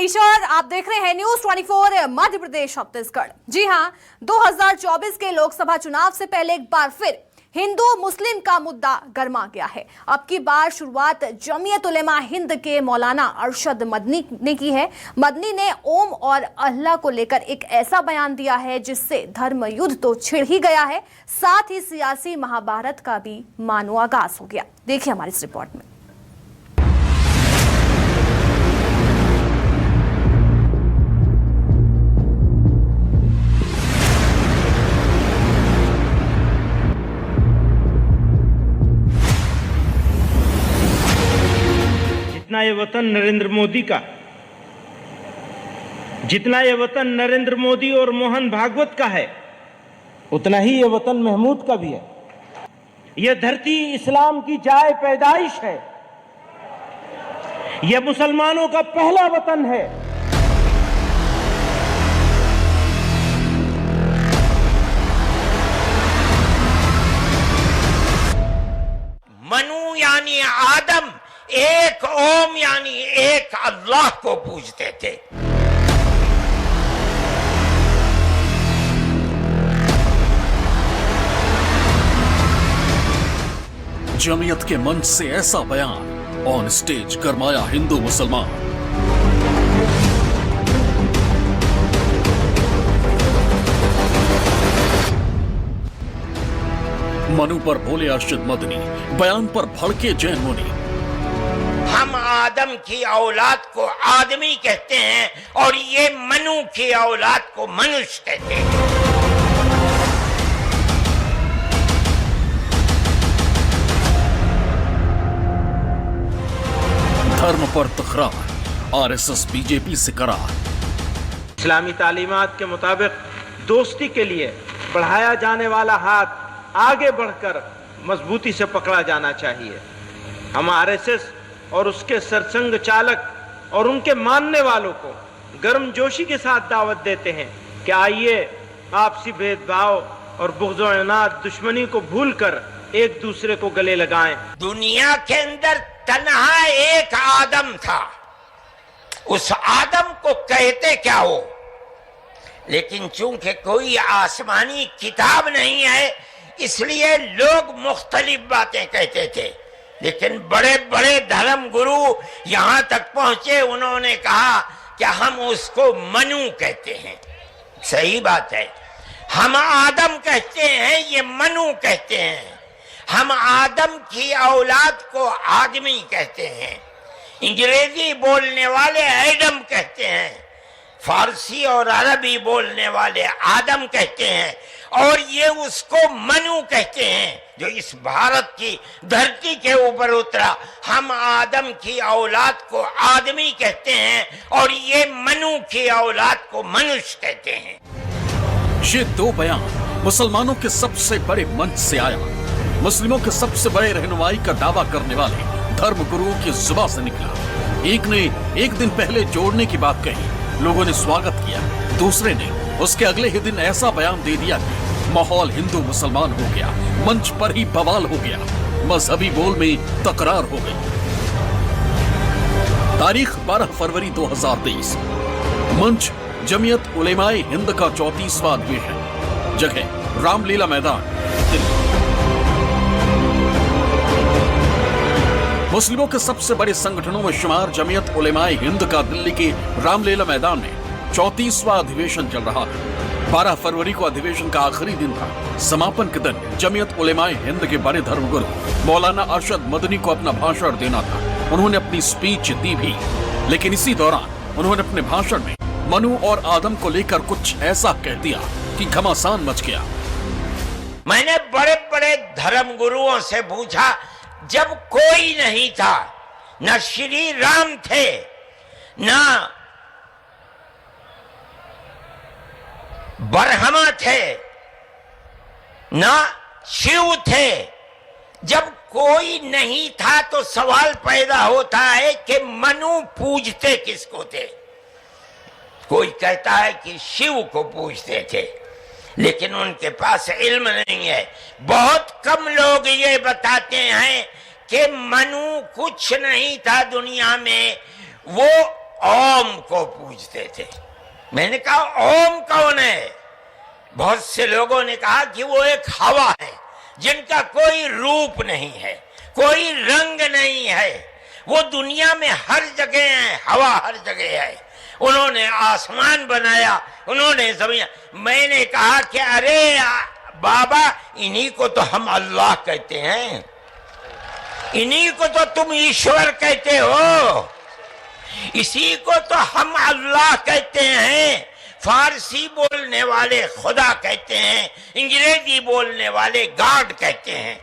अलीशर, आप देख रहे हैं न्यूज 24 मध्य प्रदेश छत्तीसगढ़। जी हां, 2024 के लोकसभा चुनाव से पहले एक बार फिर हिंदू मुस्लिम का मुद्दा गर्मा गया है। अब की बार शुरुआत जमीयत उलेमा हिंद के मौलाना अरशद मदनी ने की है। मदनी ने ओम और अल्लाह को लेकर एक ऐसा बयान दिया है जिससे धर्म युद्ध तो छिड़ ही गया है, साथ ही सियासी महाभारत का भी मानो आगाज हो गया। देखिए हमारी इस रिपोर्ट में। जितना ये वतन नरेंद्र मोदी का, जितना ये वतन नरेंद्र मोदी और मोहन भागवत का है, उतना ही ये वतन महमूद का भी है। यह धरती इस्लाम की जाए पैदाइश है। यह मुसलमानों का पहला वतन है। मनु यानी आदम, एक ओम यानी एक अल्लाह को पूजते थे। जमीयत के मंच से ऐसा बयान, ऑन स्टेज गरमाया हिंदू मुसलमान। मनु पर बोले अरशद मदनी, बयान पर भड़के जैन मुनि। हम आदम की औलाद को आदमी कहते हैं और ये मनु की औलाद को मनुष्य कहते हैं। धर्म पर तकरार, आरएसएस बीजेपी से करार। इस्लामी तालीमात के मुताबिक दोस्ती के लिए बढ़ाया जाने वाला हाथ आगे बढ़कर मजबूती से पकड़ा जाना चाहिए। हम आरएसएस और उसके सरसंघ चालक और उनके मानने वालों को गर्मजोशी के साथ दावत देते हैं कि आइए आपसी भेदभाव और बुग़्ज़ और इनाद, दुश्मनी को भूलकर एक दूसरे को गले लगाएं। दुनिया के अंदर तन्हा एक आदम था, उस आदम को कहते क्या हो, लेकिन चूंकि कोई आसमानी किताब नहीं है इसलिए लोग मुख्तलिफ बातें कहते थे। लेकिन बड़े बड़े धर्म गुरु यहां तक पहुंचे, उन्होंने कहा कि हम उसको मनु कहते हैं। सही बात है, हम आदम कहते हैं, ये मनु कहते हैं। हम आदम की औलाद को आदमी कहते हैं। अंग्रेजी बोलने वाले एडम कहते हैं, फारसी और अरबी बोलने वाले आदम कहते हैं, और ये उसको मनु कहते हैं जो इस भारत की धरती के ऊपर उतरा। हम आदम की औलाद को आदमी कहते हैं और ये मनु की औलाद को मनुष्य कहते हैं। ये दो बयान मुसलमानों के सबसे बड़े मंच से आया। मुस्लिमों के सबसे बड़े रहनुमाई का दावा करने वाले धर्म गुरुओं की जुबान से निकला। एक ने एक दिन पहले जोड़ने की बात कही, लोगों ने स्वागत किया। दूसरे ने उसके अगले ही दिन ऐसा बयान दे दिया कि माहौल हिंदू मुसलमान हो गया, मंच पर ही बवाल हो गया, मजहबी बोल में तकरार हो गई। तारीख 12 फरवरी 2023। मंच जमीयत उलेमाए हिंद का 34वां अधिवेशन। जगह रामलीला मैदान, दिल्ली। मुस्लिमों के सबसे बड़े संगठनों में शुमार जमीयत उलेमाए हिंद का दिल्ली के रामलीला मैदान में 34वां अधिवेशन चल रहा था। 12 फरवरी को अधिवेशन का आखिरी दिन था। समापन के दिन जमीयत उलेमाए हिंद के बड़े धर्मगुरु मौलाना अरशद मदनी को अपना भाषण देना था। उन्होंने अपनी स्पीच दी भी, लेकिन इसी दौरान उन्होंने अपने भाषण में मनु और आदम को लेकर कुछ ऐसा कह दिया कि घमासान मच गया। मैंने बड़े बड़े धर्म गुरुओं से पूछा, जब कोई नहीं था, न श्री राम थे, न ब्रह्मा थे, न शिव थे, जब कोई नहीं था तो सवाल पैदा होता है कि मनु पूजते किसको थे। कोई कहता है कि शिव को पूजते थे, लेकिन उनके पास इल्म नहीं है। बहुत कम लोग ये बताते हैं कि मनु कुछ नहीं था दुनिया में, वो ओम को पूजते थे। मैंने कहा ओम कौन है? बहुत से लोगों ने कहा कि वो एक हवा है जिनका कोई रूप नहीं है, कोई रंग नहीं है, वो दुनिया में हर जगह है, हवा हर जगह है। उन्होंने आसमान बनाया, उन्होंने जमीन। मैंने कहा कि अरे बाबा, इन्हीं को तो हम अल्लाह कहते हैं, इन्हीं को तो तुम ईश्वर कहते हो, इसी को तो हम अल्लाह कहते हैं। फारसी बोलने वाले खुदा कहते हैं, अंग्रेजी बोलने वाले गॉड कहते हैं।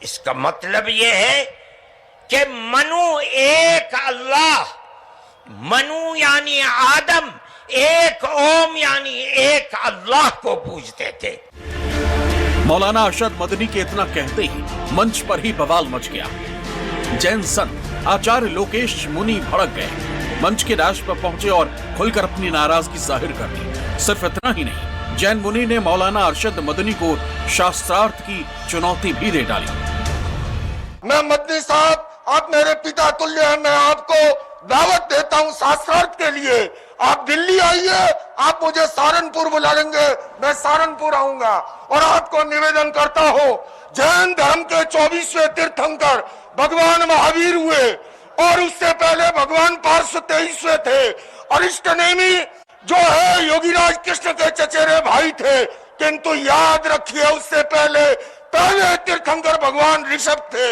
इसका मतलब यह है कि मनु एक अल्लाह, मनु यानी आदम, एक ओम यानी एक अल्लाह को पूजते थे। मौलाना अरशद मदनी के इतना कहते ही मंच पर ही बवाल मच गया। जैन संत आचार्य लोकेश मुनि भड़क गए, मंच के डाश पर पहुंचे और खुलकर अपनी नाराजगी जाहिर कर दी। सिर्फ इतना ही नहीं, जैन मुनि ने मौलाना अरशद मदनी को शास्त्रार्थ की चुनौती भी दे डाली। मैं मदनी साहब, आप मेरे पिता तुल्य हैं, मैं आपको दावत देता हूं शास्त्रार्थ के लिए। आप दिल्ली आइए, आप मुझे सहारनपुर बुला लेंगे, मैं सहारनपुर आऊंगा। और आपको निवेदन करता हूं, जैन धर्म के 24वें तीर्थंकर भगवान महावीर हुए और उससे पहले भगवान पार्श्व 23वें थे। अरिष्टनेमी जो है योगीराज कृष्ण के चचेरे भाई थे, किंतु याद रखिए उससे पहले तीर्थंकर भगवान ऋषभ थे,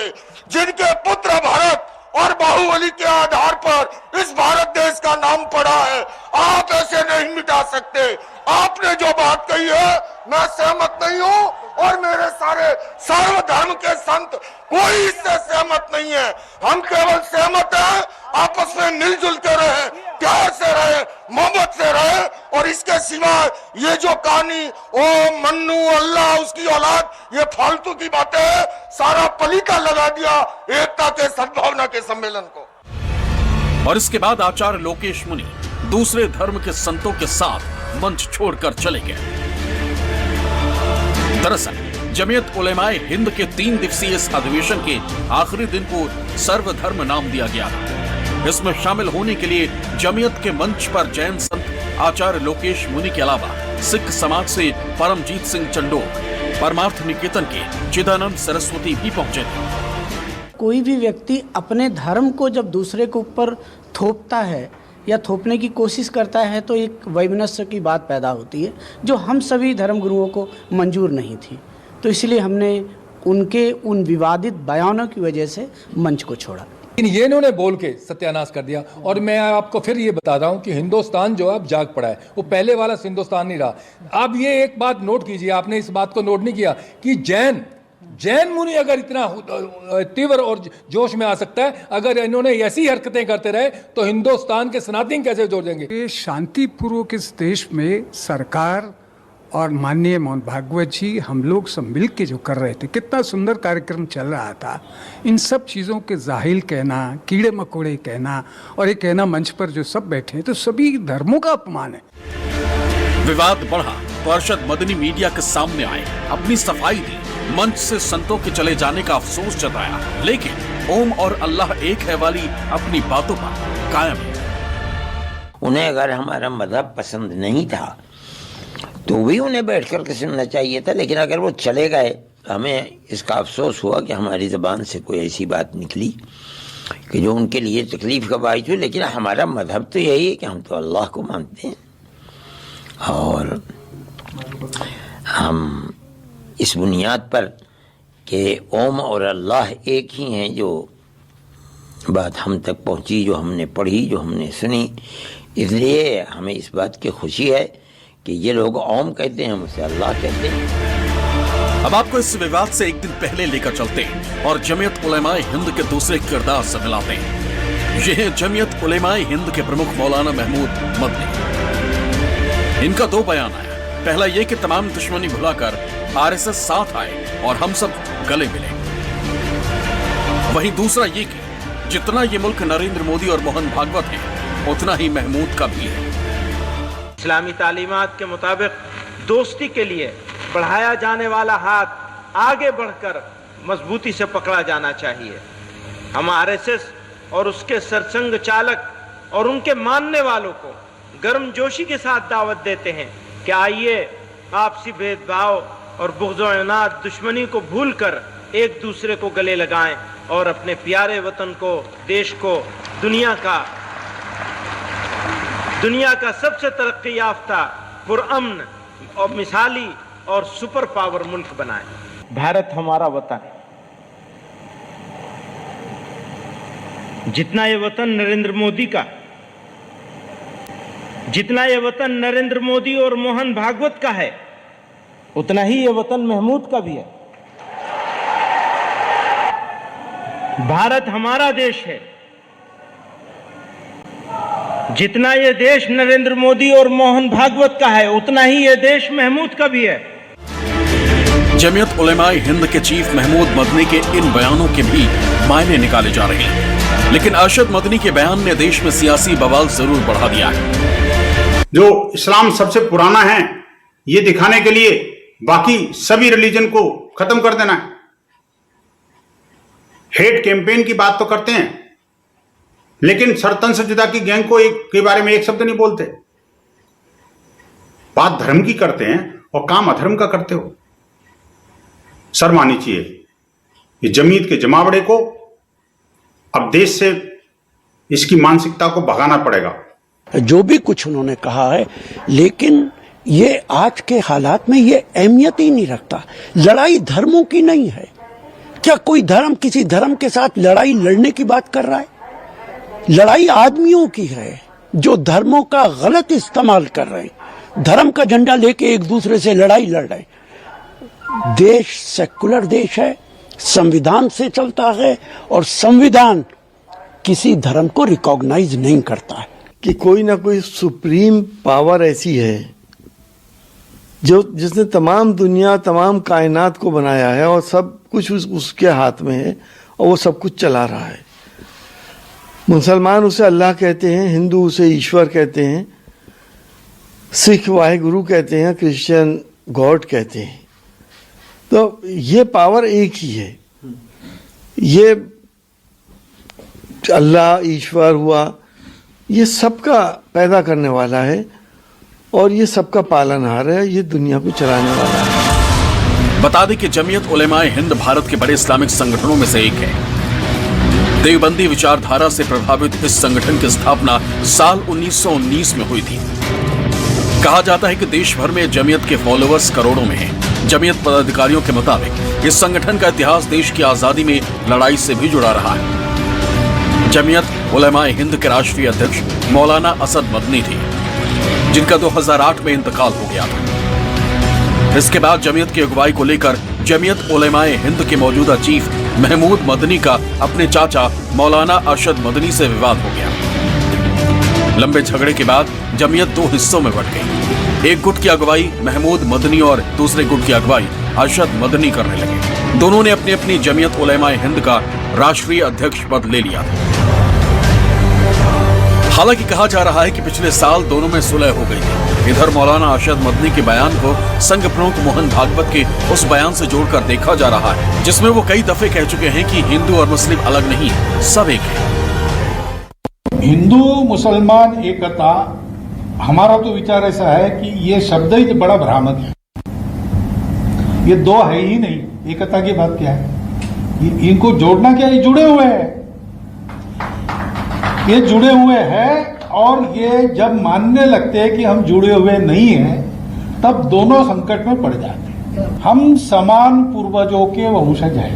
जिनके पुत्र भरत और बाहुबली के आधार पर इस भारत देश का नाम पड़ा है। आप ऐसे नहीं मिटा सकते। आपने जो बात कही है मैं सहमत नहीं हूं और मेरे सारे सर्वधर्म के संत कोई इससे सहमत नहीं है। हम केवल सहमत हैं आपस में मिलजुल के रहे, प्यार से रहे, मोहब्बत से रहे। और इसके सिवा ये जो कहानी ओ मन्नू अल्लाह उसकी औलाद, ये फालतू की बातें है। सारा पलीता लगा दिया एकता के सद्भावना के सम्मेलन को। और इसके बाद आचार्य लोकेश मुनि दूसरे धर्म के संतों के साथ मंच छोड़कर चले गए। दरअसल जमीयत उलेमाए हिंद के 3 दिवसीय इस अधिवेशन के आखिरी दिन को सर्वधर्म नाम दिया गया था। इसमें शामिल होने के लिए जमीयत के मंच पर जैन संत आचार्य लोकेश मुनि के अलावा सिख समाज से परमजीत सिंह चंडोक, परमार्थ निकेतन के चिदानंद सरस्वती भी पहुंचे थे। कोई भी व्यक्ति अपने धर्म को जब दूसरे के ऊपर थोपता है या थोपने की कोशिश करता है तो एक वैमनस्य की बात पैदा होती है, जो हम सभी धर्म गुरुओं को मंजूर नहीं थी। तो इसलिए हमने उनके उन विवादित बयानों की वजह से मंच को छोड़ा। लेकिन ये इन्होंने बोल के सत्यानाश कर दिया। और मैं आपको फिर ये बता रहा हूँ कि हिंदुस्तान जो अब जाग पड़ा है, वो पहले वाला हिंदुस्तान नहीं रहा। अब ये एक बात नोट कीजिए, आपने इस बात को नोट नहीं किया कि जैन मुनि अगर इतना तीव्र और जोश में आ सकता है, अगर इन्होंने ऐसी हरकतें करते रहे तो हिंदुस्तान के सनातन कैसे जोड़ देंगे। ये शांतिपूर्वक इस देश में सरकार और माननीय मोहन भागवत जी, हम लोग सब मिल के जो कर रहे थे, कितना सुंदर कार्यक्रम चल रहा था। इन सब चीज़ों के जाहिल कहना, कीड़े मकोड़े कहना और ये कहना मंच पर जो सब बैठे हैं, तो सभी धर्मों का अपमान है। विवाद बढ़ा तो अरशद मदनी मीडिया के सामने आए, अपनी सफाई दी, मंच से संतों के चले जाने का अफसोस जताया, लेकिन ओम और अल्लाह एक है वाली अपनी बातों पर कायम है। उन्हें अगर हमारा मजहब पसंद नहीं था तो भी उन्हें बैठ कर के सुनना चाहिए था। लेकिन अगर वो चले गए, हमें इसका अफसोस हुआ कि हमारी ज़बान से कोई ऐसी बात निकली कि जो उनके लिए तकलीफ का बाइस हो। लेकिन हमारा मजहब तो यही है कि हम तो अल्लाह को मानते हैं और हम इस बुनियाद पर कि ओम और अल्लाह एक ही हैं, जो बात हम तक पहुंची, जो हमने पढ़ी, जो हमने सुनी, इसलिए हमें इस बात की खुशी है कि ये लोग ओम कहते हैं, हम उसे अल्लाह कहते हैं। अब आपको इस विवाद से एक दिन पहले लेकर चलते हैं और जमीयत उलेमाए हिंद के दूसरे किरदार से मिलाते हैं। ये है जमीयत उलेमाए हिंद के प्रमुख मौलाना महमूद मदनी। इनका 2 बयान आया। पहला ये कि तमाम दुश्मनी भुलाकर आरएसएस साथ आए और हम सब गले मिले। वहीं दूसरा ये कि जितना ये मुल्क नरेंद्र मोदी और मोहन भागवत है, उतना ही महमूद का भी है। इस्लामी तालीमात के मुताबिक दोस्ती के लिए बढ़ाया जाने वाला हाथ आगे बढ़कर मजबूती से पकड़ा जाना चाहिए। हम आरएसएस और उसके सरसंघ चालक और उनके मानने वालों को गर्मजोशी के साथ दावत देते हैं कि आइए आपसी भेदभाव और बुग़्ज़ व इनाद दुश्मनी को भूलकर एक दूसरे को गले लगाएं और अपने प्यारे वतन को, देश को दुनिया का सबसे तरक्की याफ्ता, पुरअमन और मिसाली और सुपर पावर मुल्क बनाएं। भारत हमारा वतन है। जितना ये वतन नरेंद्र मोदी का, जितना ये वतन नरेंद्र मोदी और मोहन भागवत का है, उतना ही ये वतन महमूद का भी है। भारत हमारा देश है। जितना ये देश नरेंद्र मोदी और मोहन भागवत का है, उतना ही ये देश महमूद का भी है। जमीयत उलेमाए हिंद के चीफ महमूद मदनी के इन बयानों के भी मायने निकाले जा रहे हैं, लेकिन अरशद मदनी के बयान ने देश में सियासी बवाल जरूर बढ़ा दिया है। जो इस्लाम सबसे पुराना है, ये दिखाने के लिए बाकी सभी रिलीजन को खत्म कर देना है। हेट कैंपेन की बात तो करते हैं, लेकिन सरतन से जुदा की गैंग को के बारे में एक शब्द नहीं बोलते। बात धर्म की करते हैं और काम अधर्म का करते हो। शर्म आनी चाहिए। ये जमीयत के जमावड़े को अब देश से इसकी मानसिकता को भगाना पड़ेगा। जो भी कुछ उन्होंने कहा है, लेकिन ये आज के हालात में ये अहमियत ही नहीं रखता। लड़ाई धर्मों की नहीं है। क्या कोई धर्म किसी धर्म के साथ लड़ाई लड़ने की बात कर रहा है? लड़ाई आदमियों की है जो धर्मों का गलत इस्तेमाल कर रहे हैं, धर्म का झंडा लेके एक दूसरे से लड़ाई लड़ रहे हैं। देश सेकुलर देश है, संविधान से चलता है और संविधान किसी धर्म को रिकॉग्नाइज नहीं करता है। कि कोई ना कोई सुप्रीम पावर ऐसी है जो जिसने तमाम दुनिया, तमाम कायनात को बनाया है और सब कुछ उसके हाथ में है और वो सब कुछ चला रहा है। मुसलमान उसे अल्लाह कहते हैं, हिंदू उसे ईश्वर कहते हैं, सिख वाहेगुरु कहते हैं, क्रिश्चियन गॉड कहते हैं। तो ये पावर एक ही है। ये अल्लाह, ईश्वर हुआ, ये सबका पैदा करने वाला है और ये सबका पालनहार है। ये दुनिया को चलाने वाला है। बता दें कि जमीयत उलेमाए हिंद भारत के बड़े इस्लामिक संगठनों में से एक है। देवबंदी विचारधारा से प्रभावित इस संगठन की स्थापना साल 1919 में हुई थी। कहा जाता है कि देश भर में जमीयत के फॉलोअर्स करोड़ों में हैं। जमीयत पदाधिकारियों के मुताबिक इस संगठन का इतिहास देश की आजादी में लड़ाई से भी जुड़ा रहा है। जमीयत उलेमाए हिंद के राष्ट्रीय अध्यक्ष मौलाना असद मदनी थे, जिनका 2008 में इंतकाल हो गया था। इसके बाद जमीयत की अगुवाई को लेकर जमीयत उलेमाए हिंद के मौजूदा चीफ महमूद मदनी का अपने चाचा मौलाना अरशद मदनी से विवाद हो गया। लंबे झगड़े के बाद जमीयत दो हिस्सों में बंट गई। एक गुट की अगुवाई महमूद मदनी और दूसरे गुट की अगुवाई अरशद मदनी करने लगे। दोनों ने अपनी अपनी जमीयत उलेमाए हिंद का राष्ट्रीय अध्यक्ष पद ले लिया। हालांकि कहा जा रहा है कि पिछले साल दोनों में सुलह हो गई थी। इधर मौलाना अरशद मदनी के बयान को संघ प्रमुख मोहन भागवत के उस बयान से जोड़कर देखा जा रहा है, जिसमें वो कई दफे कह चुके हैं कि हिंदू और मुस्लिम अलग नहीं है, सब एक है। हिंदू मुसलमान एकता, हमारा तो विचार ऐसा है कि ये शब्द ही बड़ा भ्रामक है। ये दो है ही नहीं, एकता की बात क्या है? इनको जोड़ना क्या? ये जुड़े हुए हैं, ये जुड़े हुए हैं। और ये जब मानने लगते हैं कि हम जुड़े हुए नहीं हैं, तब दोनों संकट में पड़ जाते हैं। हम समान पूर्वजों के वंशज हैं,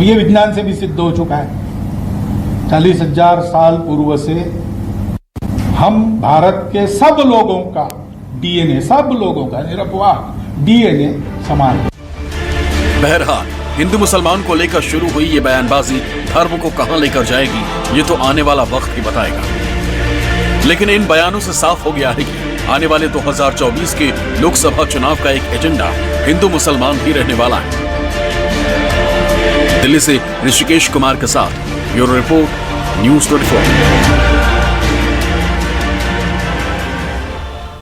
ये विज्ञान से भी सिद्ध हो चुका है। 40,000 साल पूर्व से हम भारत के सब लोगों का डीएनए, सब लोगों का निरपवाह डीएनए समान है। बहरहाल हिंदू मुसलमान को लेकर शुरू हुई ये बयानबाजी धर्म को कहां लेकर जाएगी, ये तो आने वाला वक्त ही बताएगा। लेकिन इन बयानों से साफ हो गया है कि आने वाले 2024 के लोकसभा चुनाव का एक एजेंडा हिंदू मुसलमान ही रहने वाला है। दिल्ली से ऋषिकेश कुमार के साथ ब्यूरो रिपोर्ट, न्यूज़ 24।